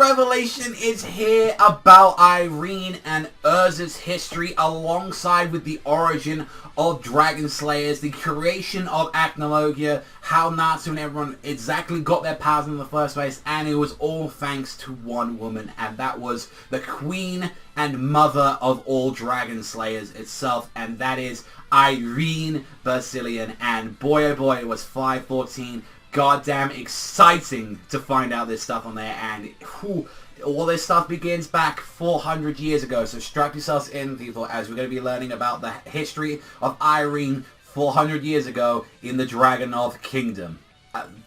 revelation is here about Irene and Erza's history, alongside with the origin of Dragonslayers, the creation of Acnologia, how Natsu and everyone exactly got their powers in the first place, and it was all thanks to one woman, and that was the queen and mother of all Dragonslayers itself, and that is Irene Birth. And boy oh boy, it was 514. Goddamn exciting to find out this stuff on there, and whew, all this stuff begins back 400 years ago, so strap yourselves in, people, as we're going to be learning about the history of Irene 400 years ago in the Dragonov Kingdom.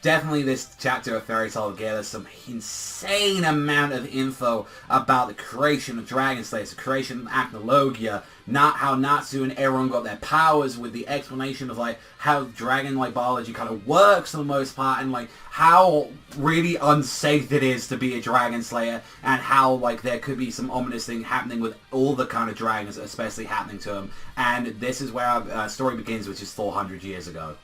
Definitely this chapter of Fairy Tale gives some insane amount of info about the creation of Dragonslayers, the creation of Acnologia, not how Natsu and everyone got their powers, with the explanation of like how dragon like biology kind of works for the most part, and like how really unsafe it is to be a Dragon Slayer, and how like there could be some ominous thing happening with all the kind of dragons, especially happening to them. And this is where our story begins, which is 400 years ago.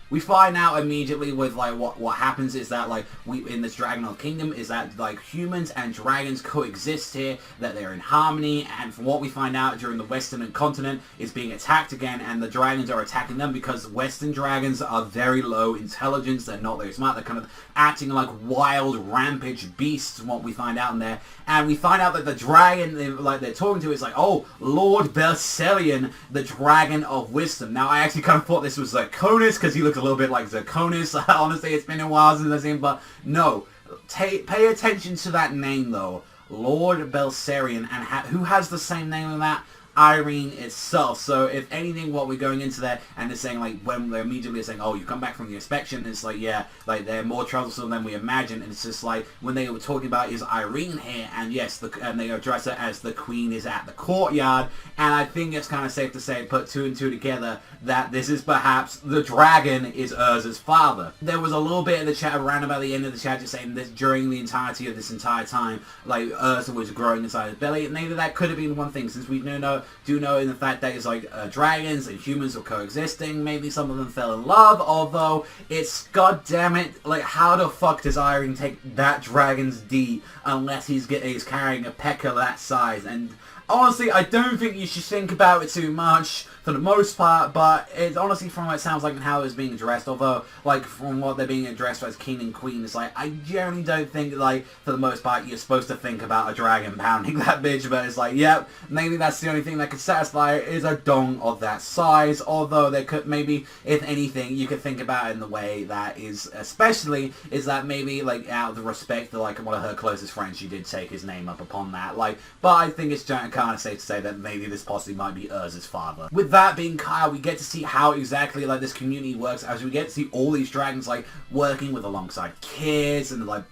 We find out immediately with like what happens is that like we in this Dragonov Kingdom is that like humans and dragons coexist here, that they're in harmony, and from what we find out during the Western continent is being attacked again, and the dragons are attacking them because Western dragons are very low intelligence, they're not very smart, they're kind of acting like wild rampage beasts from what we find out in there. And we find out that the dragon they're talking to is like, oh, Lord Bercelion, the Dragon of Wisdom. Now I actually kind of thought this was Zirconis because he looked a little bit like Zirconis. Honestly, it's been a while since I've seen him, but no. Pay attention to that name though, Lord Bercelion, and who has the same name as that? Irene itself. So if anything, what we're going into there, and they're saying like, when they're immediately saying, oh, you come back from the inspection, and it's like, yeah, like they're more troublesome than we imagine, and it's just like when they were talking about is Irene here, and yes, and they address her as the queen is at the courtyard, and I think it's kind of safe to say, put two and two together, that this is perhaps the dragon is Erza's father. There was a little bit of the chat around about the end of the chat just saying this during the entirety of this entire time, like Erza was growing inside his belly, and maybe that could have been one thing, since we do know in the fact that it's like dragons and humans are coexisting. Maybe some of them fell in love, although it's goddammit, like how the fuck does Irene take that dragon's D unless he's carrying a pecker that size? And honestly, I don't think you should think about it too much for the most part, but it's honestly from what it sounds like and how it was being addressed, although like from what they're being addressed as king and queen, it's like I generally don't think like for the most part you're supposed to think about a dragon pounding that bitch, but it's like, yep, maybe that's the only thing that could satisfy it is a dong of that size, although there could maybe, if anything, you could think about it in the way that is, especially, is that maybe like out of the respect that like one of her closest friends, she did take his name up upon that, like, but I think it's kind of safe to say that maybe this possibly might be Erza's father. With that being Kyle, we get to see how exactly like this community works, as we get to see all these dragons like working with alongside kids and like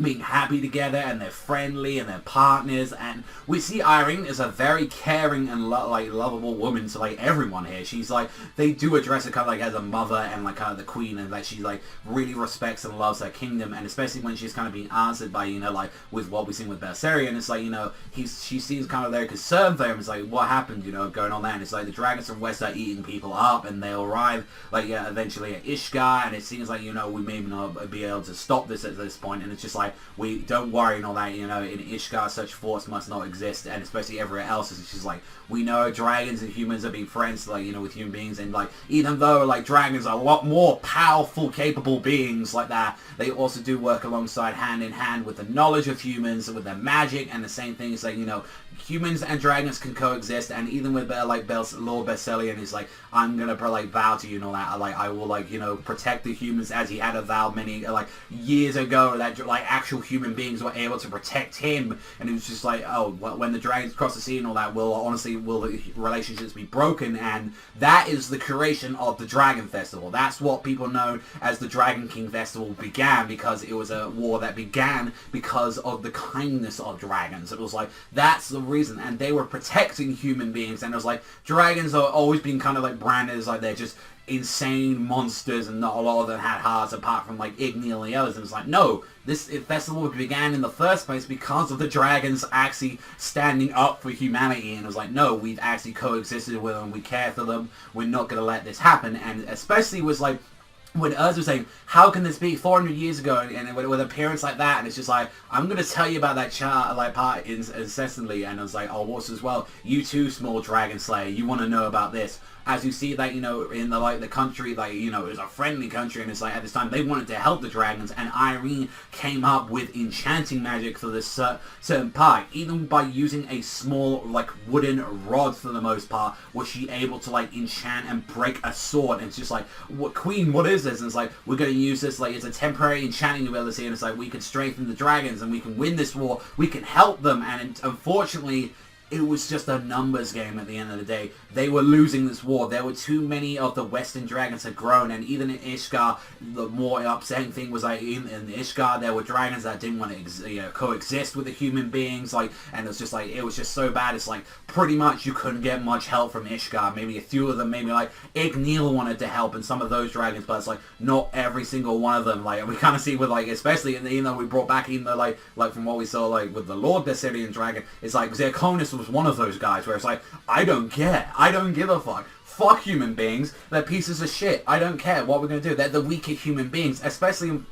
being happy together, and they're friendly and they're partners, and we see Irene is a very caring and lovable woman to like everyone here. She's like, they do address her kind of like as a mother and like kind of the queen, and like she like really respects and loves her kingdom, and especially when she's kind of being answered by, you know, like with what we've seen with Bercelion, it's like, you know, she seems kind of very concerned for him. It's like, what happened, you know, going on there? And it's like the dragons from West are eating people up, and they arrive like, yeah, eventually at Ishgar, and it seems like, you know, we may not be able to stop this at this point, and it's just like, we don't worry and all that, you know, in Ishgar such force must not exist, and especially everywhere else, it's just like, we know dragons and humans are being friends, like, you know, with human beings, and like, even though like dragons are a lot more powerful, capable beings like that, they also do work alongside, hand in hand, with the knowledge of humans, with their magic, and the same thing is like, you know, humans and dragons can coexist, and even with like Lord Bercelion is like, I'm gonna like vow to you and all that, like I will like, you know, protect the humans, as he had a vow many like years ago that like actual human beings were able to protect him, and it was just like, oh, well, when the dragons cross the sea and all that, will the relationships be broken? And that is the creation of the Dragon Festival. That's what people know as the Dragon King Festival began, because it was a war that began because of the kindness of dragons. It was like, that's the reason, and they were protecting human beings, and it was like, dragons are always been kind of like branded as like they're just insane monsters, and not a lot of them had hearts apart from like E.N.D and the others. And it's like, no, this festival began in the first place because of the dragons actually standing up for humanity, and it was like, no, we've actually coexisted with them, we care for them, we're not going to let this happen. And especially was like, when Erza was saying, how can this be 400 years ago, and with appearance like that, and it's just like, I'm going to tell you about that part incessantly, and I was like, oh, what's as well, you too, small dragon slayer, you want to know about this. As you see that, you know, in the country, like, you know, it was a friendly country, and it's like, at this time, they wanted to help the dragons, and Irene came up with enchanting magic for this certain part. Even by using a small, like, wooden rod for the most part, was she able to, like, enchant and break a sword, and it's just like, what, Queen, what is this? And it's like, we're going to use this, like, it's a temporary enchanting ability, and it's like, we can strengthen the dragons, and we can win this war, we can help them, and unfortunately, it was just a numbers game at the end of the day. They were losing this war. There were too many of the Western dragons had grown, and even in Ishgard, the more upsetting thing was like in Ishgard, there were dragons that didn't want to coexist with the human beings, like, and it was just so bad. It's like pretty much you couldn't get much help from Ishgard. Maybe a few of them, maybe like E.N.D wanted to help, and some of those dragons, but it's like not every single one of them. Like we kind of see with like, especially even though we brought back like from what we saw like with the Lord Desirian dragon, it's like Zirconis was one of those guys where it's like, I don't care. I don't give a fuck. Fuck human beings. They're pieces of shit. I don't care what we're going to do. They're the weaker human beings, especially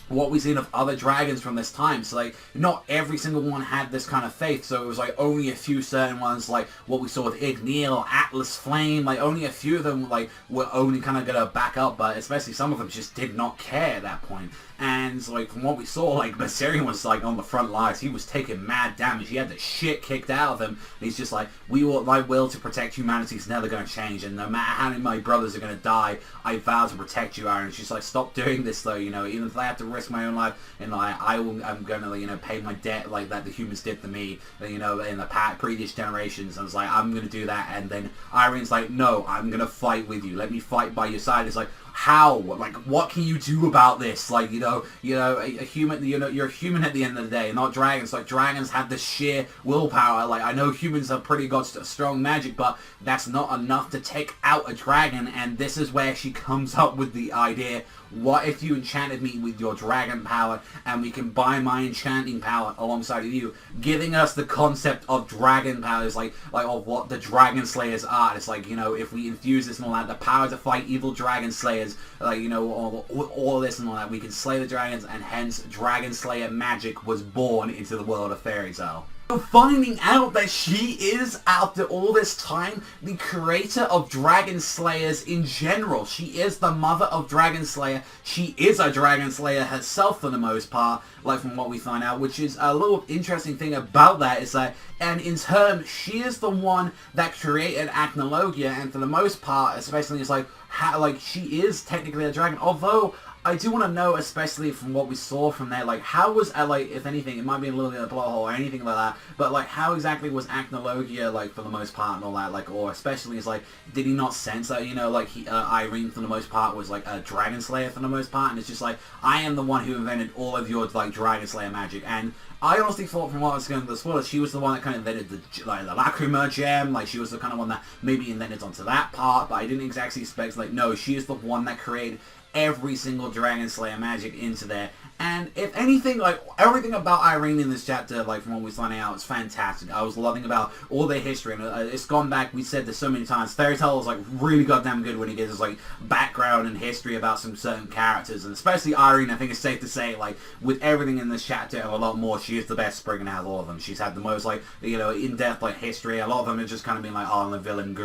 what we've seen of other dragons from this time. So like, not every single one had this kind of faith, so it was like only a few certain ones, like what we saw with E.N.D or Atlas Flame, like only a few of them like were only kind of gonna back up, but especially some of them just did not care at that point. And like from what we saw, like Basarian was like on the front lines. He was taking mad damage. He had the shit kicked out of him. And he's just like, my will to protect humanity is never going to change. And no matter how many of my brothers are going to die, I vow to protect you, Irene. She's like, stop doing this though. You know, even if I have to risk my own life, and like I'm going to, you know, pay my debt like that the humans did to me, you know, in the previous generations. And I was like, I'm going to do that. And then Irene's like, no, I'm going to fight with you. Let me fight by your side. It's like, how? Like, what can you do about this? Like, you know, a human, you know, you're a human at the end of the day, not dragons. Like, dragons have this sheer willpower. Like, I know humans have pretty got strong magic, but that's not enough to take out a dragon, and this is where she comes up with the idea, what if you enchanted me with your dragon power, and we combine my enchanting power alongside of you, giving us the concept of dragon powers, like of what the Dragonslayers are. It's like, you know, if we infuse this and all that, the power to fight evil Dragonslayers, like, you know, all this and all that, we can slay the dragons, and hence Dragonslayer magic was born into the world of Fairy Tail. Finding out that she is, after all this time, the creator of Dragonslayers in general. She is the mother of Dragonslayer. She is a Dragonslayer herself for the most part, like from what we find out, which is a little interesting thing about that is that, and in turn, she is the one that created Acnologia, and for the most part, especially, it's like, how, like, she is technically a dragon, although I do want to know, especially from what we saw from there, like, how was, like, if anything, it might be a little bit of a plot hole or anything like that, but, like, how exactly was Acnologia, like, for the most part and all that, like, or especially, is, like, did he not sense that, you know, like, Irene, for the most part, was, like, a Dragonslayer for the most part, and it's just, like, I am the one who invented all of your, like, Dragonslayer magic, and I honestly thought from what I was going to the spoilers, she was the one that kind of invented the Lacrima gem, like, she was the kind of one that maybe invented onto that part, but I didn't exactly expect, like, no, she is the one that created every single Dragonslayer magic into there. And if anything, like, everything about Irene in this chapter, like, from what we're finding out, is fantastic. I was loving about all their history, and it's gone back, we said this so many times, Fairy Tail is, like, really goddamn good when he gives us, like, background and history about some certain characters, and especially Irene, I think it's safe to say, like, with everything in this chapter and a lot more, she is the best spring out of all of them. She's had the most, like, you know, in-depth, like, history. A lot of them have just kind of been like, oh, I'm a villain,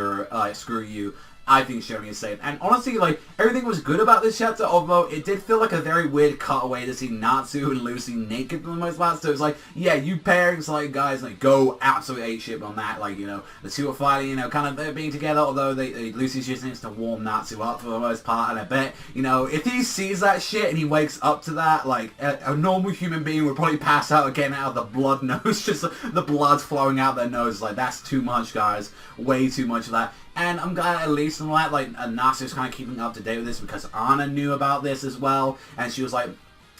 screw you. I think Shoni is safe. And honestly, like, everything was good about this chapter, although it did feel like a very weird cutaway to see Natsu and Lucy naked for the most part. So it was like, yeah, you parents, like, guys, like, go absolutely ape shit on that. Like, you know, the two are fighting, you know, kind of being together, although Lucy's just needs to warm Natsu up for the most part. And I bet, you know, if he sees that shit and he wakes up to that, like, a normal human being would probably pass out again out of the blood nose, just the blood flowing out their nose. Like, that's too much, guys. Way too much of that. And I'm glad at least in that, like, Natsu's kind of keeping up to date with this because Anna knew about this as well, and she was, like,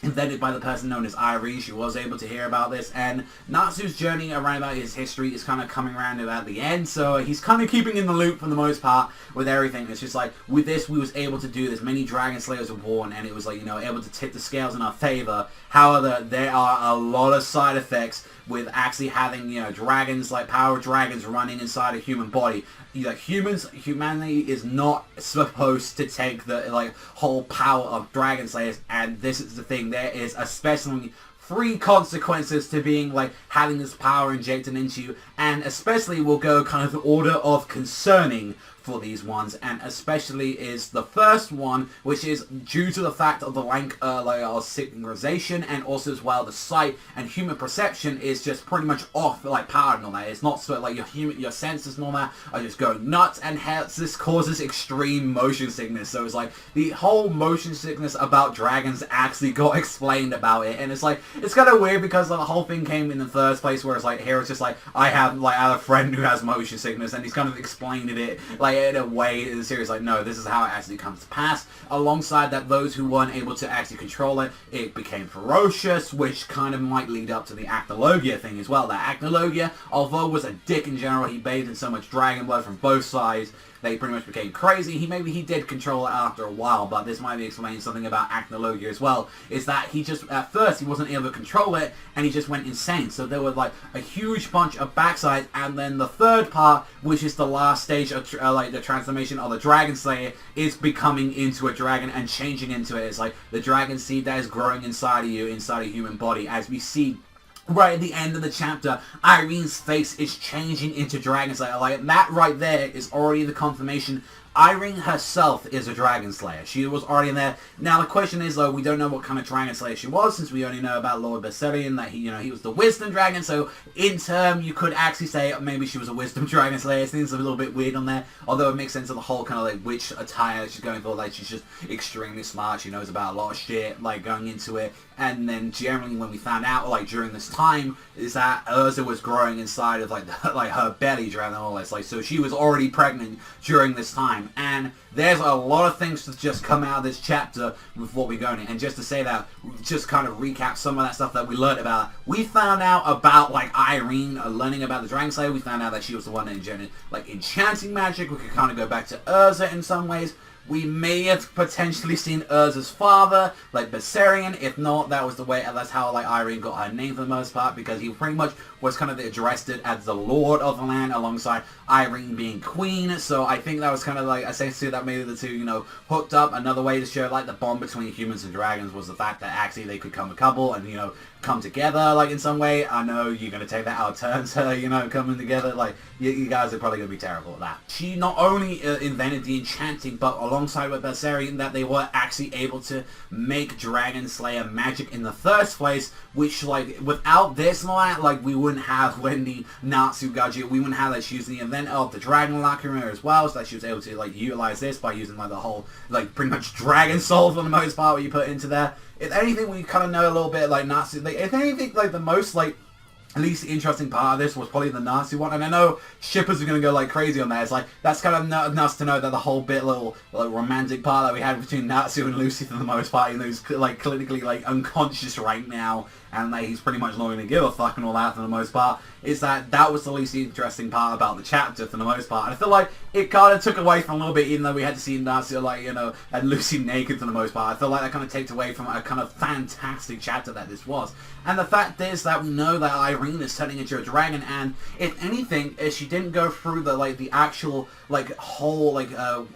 invented by the person known as Irene. She was able to hear about this, and Natsu's journey around about his history is kind of coming around about the end, so he's kind of keeping in the loop for the most part with everything. It's just like, with this, we was able to do this. Many Dragonslayers were born, and it was like, you know, able to tip the scales in our favor. However, there are a lot of side effects with actually having, you know, dragons, like power dragons running inside a human body. Like humanity is not supposed to take the like whole power of Dragonslayers, and this is the thing. There is especially 3 consequences to being like having this power injected into you, and especially will go kind of the order of concerning for these ones, and especially is the first one, which is due to the fact of the lack of synchronization, and also as well the sight and human perception is just pretty much off, like powered and all that. It's not so like your senses and all that are just going nuts, and hence this causes extreme motion sickness. So it's like the whole motion sickness about dragons actually got explained about it, and it's like it's kind of weird because the whole thing came in the first place where it's like here it's just like I have a friend who has motion sickness, and he's kind of explaining it like in a way in the series like, no, this is how it actually comes to pass. Alongside that, those who weren't able to actually control it, it became ferocious, which kind of might lead up to the Acnologia thing as well. That Acnologia, although was a dick in general, he bathed in so much dragon blood from both sides, they pretty much became crazy. Maybe he did control it after a while, but this might be explaining something about Acnologia as well, is that he just, at first, he wasn't able to control it, and he just went insane. So there was like a huge bunch of backsides, and then the third part, which is the last stage of like the transformation of the Dragonslayer, is becoming into a dragon and changing into it. It's like the dragon seed that is growing inside of you, inside a human body, as we see right at the end of the chapter, Irene's face is changing into Dragonslayer. Like, that right there is already the confirmation. Irene herself is a Dragonslayer. She was already in there. Now, the question is, though, we don't know what kind of Dragonslayer she was, since we only know about Lord Bessarion, that he was the Wisdom Dragon, so in turn, you could actually say maybe she was a Wisdom Dragonslayer. It seems a little bit weird on there, although it makes sense of the whole kind of, like, witch attire that she's going for. Like, she's just extremely smart. She knows about a lot of shit, like, going into it. And then, generally, when we found out, like, during this time, is that Erza was growing inside of, like, like her belly during all this. Like, so she was already pregnant during this time. And there's a lot of things to just come out of this chapter with what we're going in. And just to say that, just kind of recap some of that stuff that we learned about. We found out about, like, Irene learning about the Dragonslayer. We found out that she was the one that engendered, like, enchanting magic. We could kind of go back to Erza in some ways. We may have potentially seen Erza's father, like Bessarion. If not, that was the way, that's how like Irene got her name for the most part, because he pretty much was kind of addressed it as the Lord of the land alongside Irene being Queen. So I think that was kind of like essentially that made the two, you know, hooked up. Another way to show like the bond between humans and dragons was the fact that actually they could come a couple and, you know, come together like in some way. I know you're going to take that out of turn, so, you know, coming together, like you guys are probably going to be terrible at that. She not only invented the enchanting, but alongside with Bessarion, that they were actually able to make Dragonslayer magic in the first place, which like without this and all that, like we wouldn't have Wendy Natsugaji, we wouldn't have that. She was the inventor of the Dragon Locker as well, so that she was able to like utilize this by using like the whole like pretty much dragon soul for the most part what you put into there. If anything, we kind of know a little bit like Natsu. Like, if anything, like the most like least interesting part of this was probably the Natsu one, and I know shippers are gonna go like crazy on that. It's like that's kind of nuts to know that the whole bit little like romantic part that we had between Natsu and Lucy for the most part, even though he's like clinically like unconscious right now, and like he's pretty much not going to give a fuck and all that for the most part, is that was the least interesting part about the chapter for the most part. And I feel like it kind of took away from a little bit, even though we had to see Natsu like, you know, and Lucy naked for the most part. I feel like that kind of takes away from a kind of fantastic chapter that this was. And the fact is that we know that Irene is turning into a dragon, and if anything, if she didn't go through the like the actual like whole like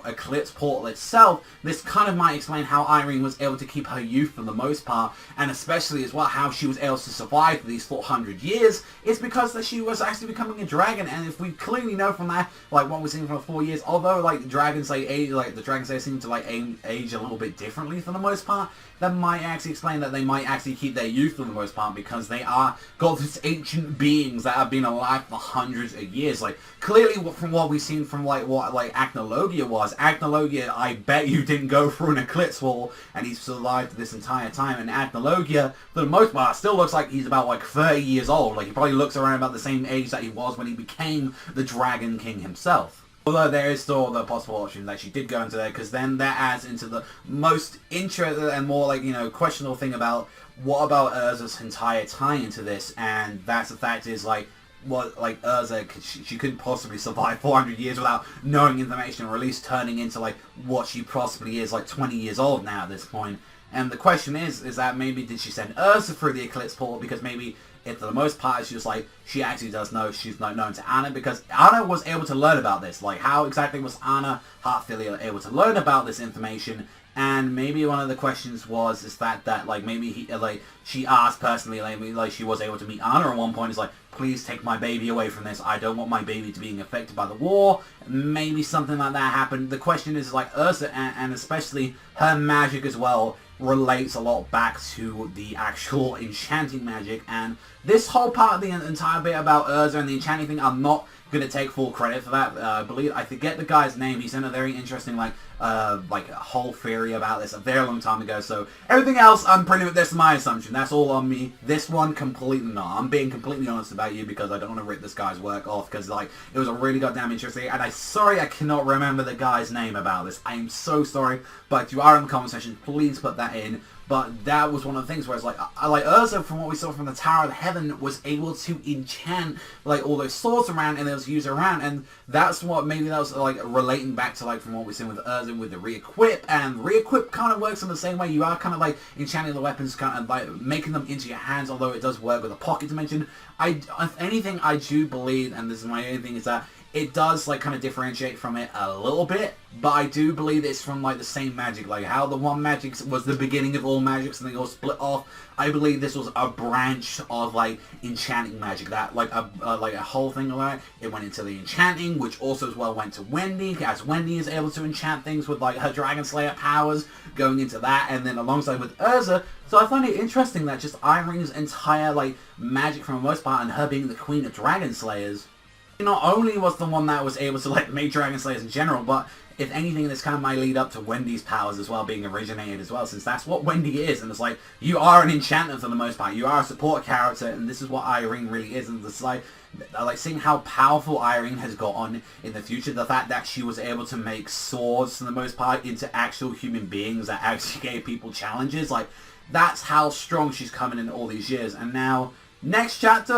eclipse portal itself, this kind of might explain how Irene was able to keep her youth for the most part, and especially as well how she was able to survive for these 400 years. It's because that she was actually becoming a dragon, and if we clearly know from that, like what we're seeing for 4 years, although like dragons like age, like the dragons they seem to like age a little bit differently for the most part, that might actually explain that they might actually keep their youth for the most part, because they are got these ancient beings that have been alive for hundreds of years. Like clearly from what we've seen from like what like Acnologia was, Acnologia, I bet you didn't go through an eclipse wall and he's survived this entire time, and Acnologia for the most part still looks like he's about like 30 years old. Like he probably looks around about the same age that he was when he became the Dragon King himself. Although there is still the possible option that she did go into there, because then that adds into the most interesting and more like, you know, questionable thing about what about Erza's entire tie into this, and that's the fact is like, what like Erza, she couldn't possibly survive 400 years without knowing information, or at least turning into like what she possibly is, like 20 years old now at this point. And the question is that maybe did she send Erza through the eclipse portal because maybe if for the most part she's like, she actually does know she's not known to Anna, because Anna was able to learn about this. Like, how exactly was Anna Heartfilia able to learn about this information? And maybe one of the questions was that like maybe she asked personally, like she was able to meet Anna at one point. It's like, please take my baby away from this. I don't want my baby to being affected by the war. Maybe something like that happened. The question is like Erza and especially her magic as well relates a lot back to the actual enchanting magic. And this whole part of the entire bit about Erza and the enchanting thing, I'm not going to take full credit for that. I forget the guy's name. He sent a very interesting like a whole theory about this a very long time ago. So everything else, I'm pretty much, that's my assumption. That's all on me. This one, completely not. I'm being completely honest about you because I don't want to rip this guy's work off, because like it was a really goddamn interesting. And sorry I cannot remember the guy's name about this. I am so sorry. But if you are in the comment section, please put that in. But that was one of the things where it's like, Erza, from what we saw from the Tower of Heaven, was able to enchant like all those swords around, and they was used around, and that's what maybe that was like relating back to like from what we've seen with Erza with the re-equip, and re-equip kind of works in the same way. You are kind of like enchanting the weapons, kind of like making them into your hands, although it does work with a pocket dimension. If anything, I do believe, and this is my only thing, is that it does like kind of differentiate from it a little bit, but I do believe it's from like the same magic, like how the one magic was the beginning of all magics and they all split off. I believe this was a branch of like enchanting magic, that like a whole thing of that. It went into the enchanting, which also as well went to Wendy, as Wendy is able to enchant things with like her Dragonslayer powers, going into that, and then alongside with Erza. So I find it interesting that just Irene's entire like magic for the most part, and her being the queen of Dragonslayers, not only was the one that was able to like make Dragonslayers in general, but if anything, this kind of might lead up to Wendy's powers as well being originated as well, since that's what Wendy is. And it's like, you are an enchanter for the most part, you are a support character, and this is what Irene really is. And it's like seeing how powerful Irene has got on in the future, the fact that she was able to make swords for the most part into actual human beings that actually gave people challenges, like that's how strong she's coming in all these years. And now next chapter,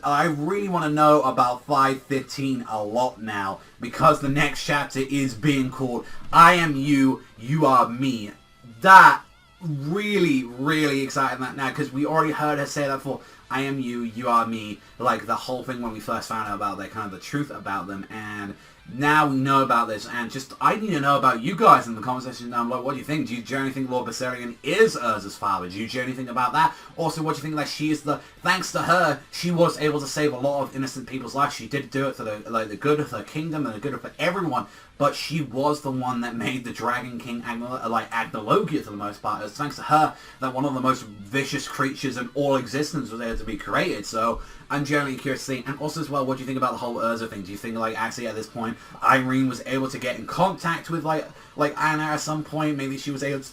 I really want to know about 515 a lot now, because the next chapter is being called I Am You, You Are Me. That really, really excited that now, because we already heard her say that before. I am you, you are me. Like the whole thing when we first found out about that, kind of the truth about them, and now we know about this, and just, I need to know about you guys in the comment section down below. What do you think? Do you genuinely think Lord Bessarion is Erza's father? Do you genuinely think about that? Also, what do you think that she is thanks to her, she was able to save a lot of innocent people's lives. She did do it for the good of her kingdom and the good of everyone, but she was the one that made the Dragon King Acnologia for the most part. It was thanks to her that one of the most vicious creatures in all existence was able to be created. So I'm genuinely curious to see. And also as well, what do you think about the whole Erza thing? Do you think like actually at this point Irene was able to get in contact with like Anna at some point? Maybe she was able to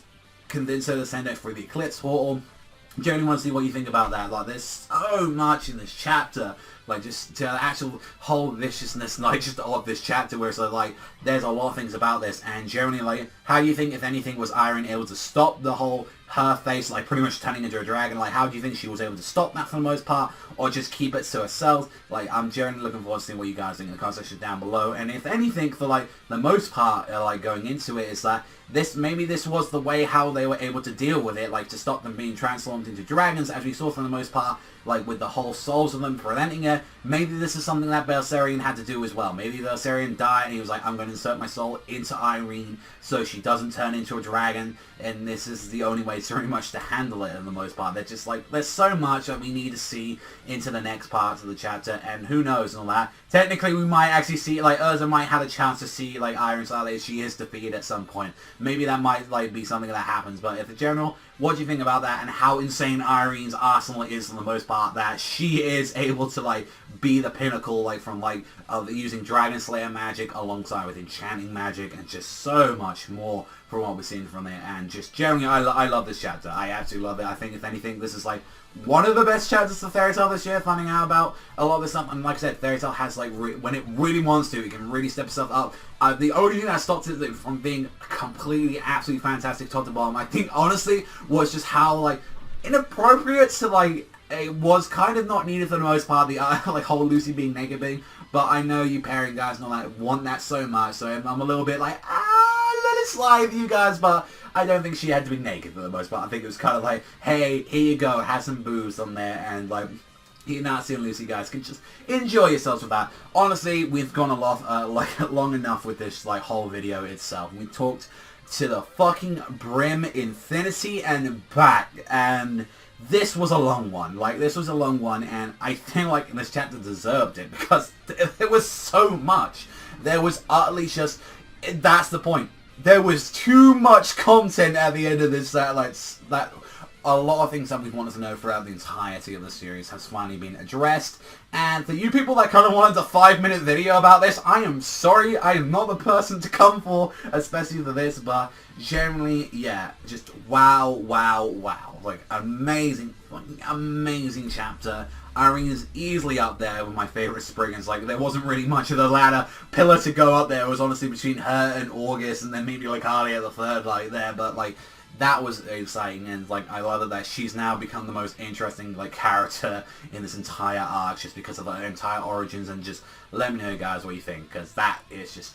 convince her to send her through the Eclipse portal. Genuinely want to see what you think about that. Like there's so much in this chapter. Like just to the actual whole viciousness, like just of this chapter, where it's like there's a lot of things about this, and generally like how do you think, if anything, was Irene able to stop the whole her face like pretty much turning into a dragon? Like how do you think she was able to stop that for the most part, or just keep it to herself? Like I'm generally looking forward to seeing what you guys think in the comment section down below. And if anything, for like the most part, like going into it, is that maybe this was the way how they were able to deal with it, like to stop them being transformed into dragons, as we saw for the most part, like with the whole souls of them preventing it. Maybe this is something that Bessarion had to do as well. Maybe Bessarion died and he was like, I'm going to insert my soul into Irene so she doesn't turn into a dragon, and this is the only way pretty much to handle it in the most part. They're just like, there's so much that we need to see into the next parts of the chapter, and who knows and all that. Technically we might actually see, like Erza might have a chance to see like Irene so that she is defeated at some point. Maybe that might like be something that happens, but in general, what do you think about that, and how insane Irene's arsenal is for the most part, that she is able to like be the pinnacle like from like of using Dragonslayer magic alongside with enchanting magic and just so much more from what we're seeing from there. And just generally I love this chapter. I absolutely love it. I think if anything this is like one of the best chapters of Fairy Tail this year, finding out about a lot of this stuff. And like I said, Fairy Tail has like when it really wants to, it can really step itself up. The only thing that stopped it from being completely absolutely fantastic top to bottom, I think honestly, was just how like inappropriate to like it was kind of not needed for the most part, the like whole Lucy being naked thing. But I know you parent guys and all that want that so much, so I'm a little bit like, let it slide with you guys, but I don't think she had to be naked for the most part. I think it was kind of like, hey, here you go, have some boobs on there, and like, Natsu and Lucy, guys, can just enjoy yourselves with that. Honestly, we've gone a lot, long enough with this, whole video itself. We talked to the fucking brim, infinity, and back, and this was a long one. This was a long one, and I think, this chapter deserved it, because there was so much. There was utterly just, that's the point. There was too much content at the end of this, that a lot of things that we've wanted to know throughout the entirety of the series has finally been addressed. And for you people that kind of wanted a 5-minute video about this, I am sorry, I am not the person to come for, especially for this, but generally, yeah, just wow, wow, wow. Amazing, fucking amazing chapter. Irene is easily up there with my favourite Spriggans. There wasn't really much of the ladder pillar to go up there. It was honestly between her and August, and then maybe Harley at the third, there, but that was exciting, and I love it that she's now become the most interesting character in this entire arc, just because of her entire origins. And just let me know, guys, what you think, because that is just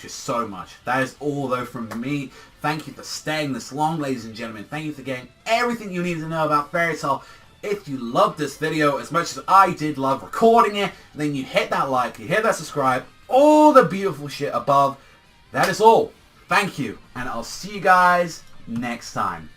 so much. That is all though from me. Thank you for staying this long, ladies and gentlemen. Thank you for getting everything you need to know about Fairy Tail. If you loved this video as much as I did love recording it, then you hit that like, you hit that subscribe, all the beautiful shit above. That is all. Thank you, and I'll see you guys next time.